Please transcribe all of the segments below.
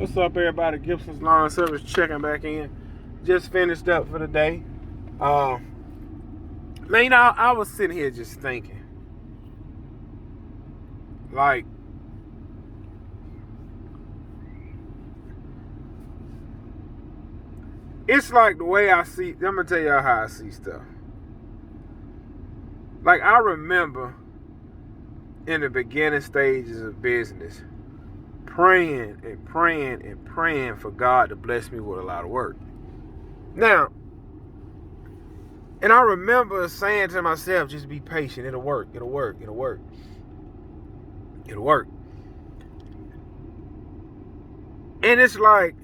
What's up, everybody? Gibson's Lawn Service checking back in. Just finished up for the day. Man, I was sitting here just thinking, like, it's like the way I see. I'm gonna tell y'all how I see stuff. Like, I remember in the beginning stages of business, praying and praying and praying for God to bless me with a lot of work. Now, and I remember saying to myself, just be patient. It'll work. It'll work. It'll work. It'll work. And it's like,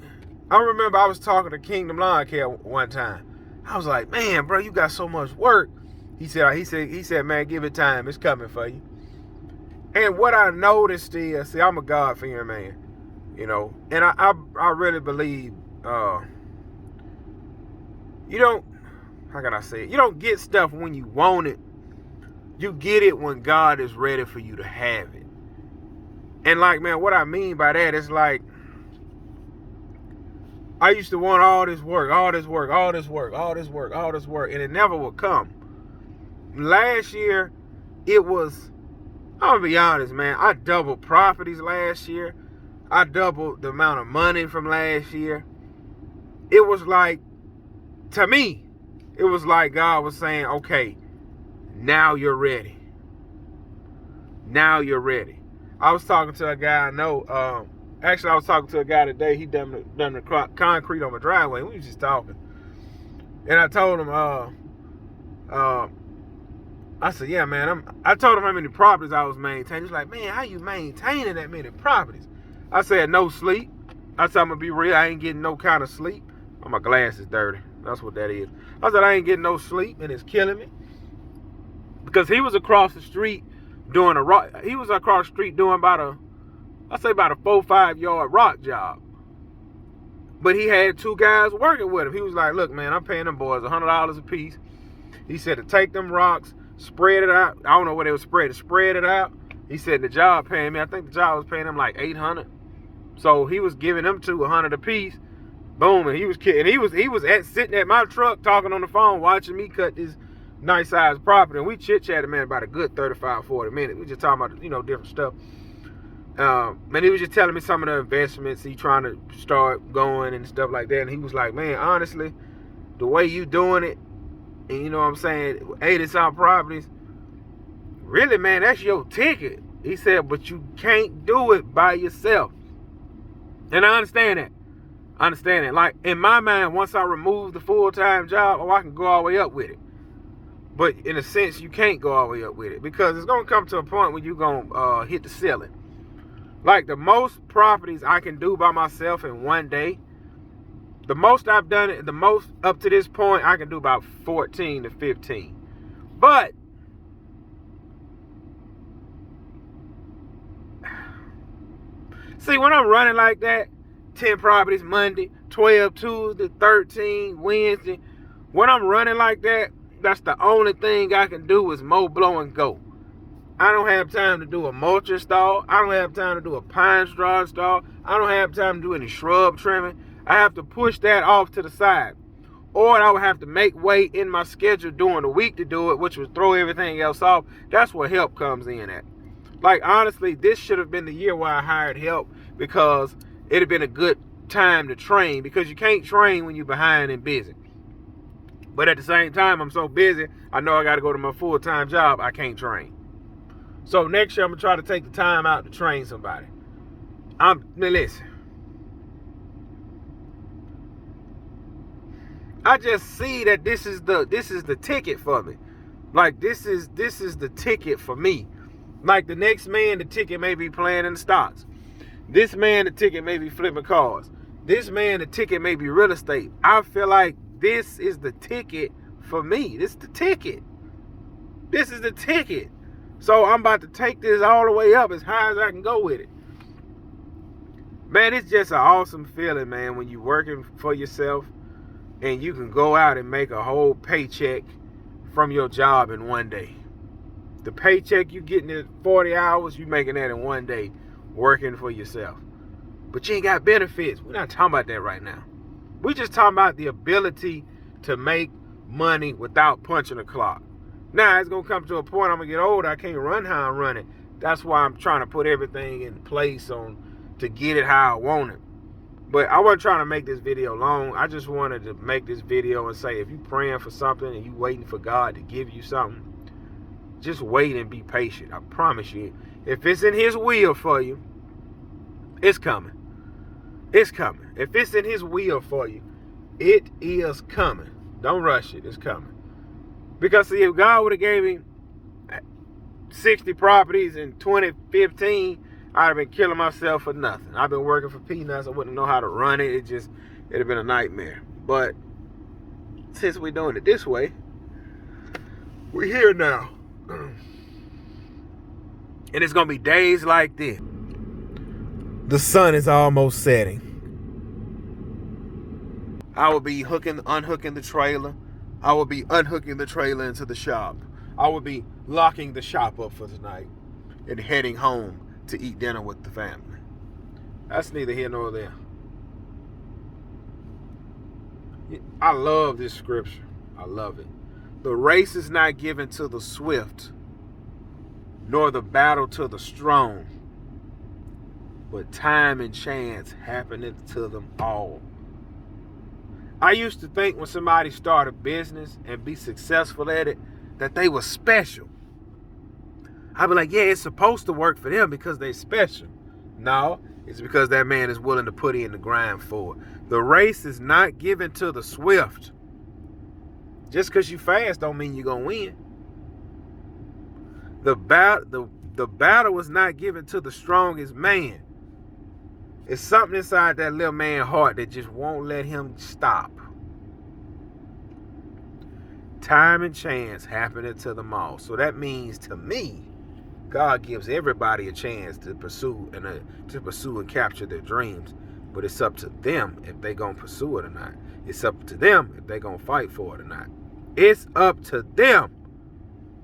I remember I was talking to Kingdom Lawn Care one time. I was like, man, bro, you got so much work. He said, man, give it time. It's coming for you. And what I noticed is, see, I'm a God-fearing man, you know, and I really believe, you don't, how can I say it? You don't get stuff when you want it. You get it when God is ready for you to have it. And like, man, what I mean by that is like, I used to want all this work, and it never would come. Last year, it was, I'm gonna be honest, man, I doubled properties last year. I doubled the amount of money from last year. It was like, to me, it was like God was saying, okay, now you're ready. Now you're ready. I was talking to a guy I know, actually I was talking to a guy today, he done the concrete on my driveway, we was just talking. And I told him, I said, yeah, man, I told him how many properties I was maintaining. He's like, man, how you maintaining that many properties? I said, no sleep. I said, I'm going to be real, I ain't getting no kind of sleep. Oh, my glass is dirty. That's what that is. I said, I ain't getting no sleep, and it's killing me. Because he was across the street doing about a 4-5 yard rock job. But he had 2 guys working with him. He was like, look, man, I'm paying them boys $100 a piece. He said to take them rocks, spread it out. I don't know what they were spread it out. He said the job paying me, I think the job was paying him like $800. So he was giving them $100 a piece. Boom, and he was kidding. He was sitting at my truck talking on the phone, watching me cut this nice sized property. And we chit-chatted, man, about a good 35-40 minutes. We just talking about, different stuff. And he was just telling me some of the investments he trying to start going and stuff like that. And he was like, man, honestly, the way you doing it, and you know what I'm saying, 80-some properties, really, man, that's your ticket. He said, but you can't do it by yourself. And I understand that. Like, in my mind, once I remove the full-time job, I can go all the way up with it. But in a sense, you can't go all the way up with it, because it's going to come to a point where you're going to hit the ceiling. Like, the most properties I can do by myself in one day, the most I've done it, the most up to this point, I can do about 14 to 15. But see, when I'm running like that, 10 properties Monday, 12 Tuesday, 13 Wednesday, when I'm running like that, that's the only thing I can do is mow, blow, and go. I don't have time to do a mulch install. I don't have time to do a pine straw install. I don't have time to do any shrub trimming. I have to push that off to the side. Or I would have to make way in my schedule during the week to do it, which would throw everything else off. That's where help comes in at. Like, honestly, this should have been the year where I hired help, because it'd have been a good time to train, because you can't train when you're behind and busy. But at the same time, I'm so busy, I know I got to go to my full-time job, I can't train. So next year, I'm going to try to take the time out to train somebody. Now listen. I just see that this is the ticket for me. Like, this is the ticket for me. Like, the next man, the ticket may be playing in the stocks. This man, the ticket may be flipping cars. This man, the ticket may be real estate. I feel like this is the ticket for me. This is the ticket. This is the ticket. So I'm about to take this all the way up as high as I can go with it. Man, it's just an awesome feeling, man, when you're working for yourself and you can go out and make a whole paycheck from your job in one day. The paycheck you getting at 40 hours, you making that in one day working for yourself. but you ain't got benefits. We're not talking about that right now. We're just talking about the ability to make money without punching a clock. Now, it's going to come to a point I'm going to get older. I can't run how I'm running. That's why I'm trying to put everything in place to get it how I want it. But I wasn't trying to make this video long. I just wanted to make this video and say, if you're praying for something and you waiting for God to give you something, just wait and be patient. I promise you, if it's in his will for you, it's coming. It's coming. If it's in his will for you, it is coming. Don't rush it. It's coming. Because see, if God would have gave him 60 properties in 2015, I'd have been killing myself for nothing. I've been working for peanuts. I wouldn't know how to run it. It'd have been a nightmare. But since we're doing it this way, we're here now. And it's going to be days like this. The sun is almost setting. I will be unhooking the trailer. I will be unhooking the trailer into the shop. I will be locking the shop up for tonight and heading home to eat dinner with the family. That's neither here nor there. I love this scripture. I love it. The race is not given to the swift, nor the battle to the strong, but time and chance happeneth to them all. I used to think when somebody started a business and be successful at it, that they were special. I'd be like, yeah, it's supposed to work for them because they're special. No, it's because that man is willing to put in the grind for it. The race is not given to the swift. Just because you fast don't mean you're going to win. The battle was not given to the strongest man. It's something inside that little man's heart that just won't let him stop. Time and chance happening to them all. So that means to me, God gives everybody a chance to pursue and capture their dreams. But it's up to them if they're going to pursue it or not. It's up to them if they're going to fight for it or not. It's up to them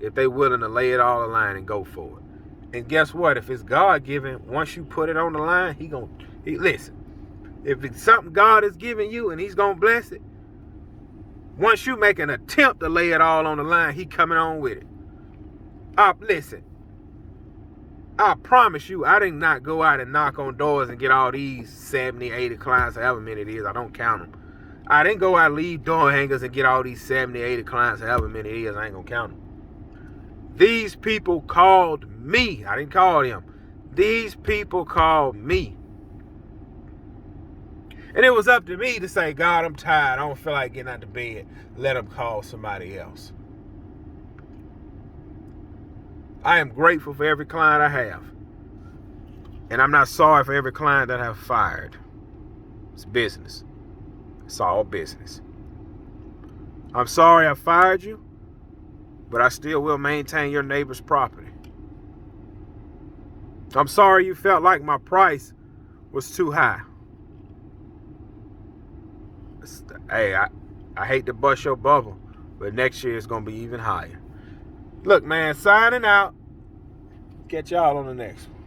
if they're willing to lay it all on the line and go for it. And guess what? If it's God-given, once you put it on the line, listen, if it's something God is giving you and he's going to bless it, once you make an attempt to lay it all on the line, he coming on with it. Listen, I promise you, I did not go out and knock on doors and get all these 70, 80 clients, however many it is. I don't count them. I didn't go out and leave door hangers and get all these 70, 80 clients, however many it is. I ain't going to count them. These people called me. I didn't call them. These people called me. And it was up to me to say, God, I'm tired. I don't feel like getting out of bed. Let them call somebody else. I am grateful for every client I have. And I'm not sorry for every client that I have fired. It's business. It's all business. I'm sorry I fired you, but I still will maintain your neighbor's property. I'm sorry you felt like my price was too high. Hey, I hate to bust your bubble, but next year it's going to be even higher. Look, man, signing out. Catch y'all on the next one.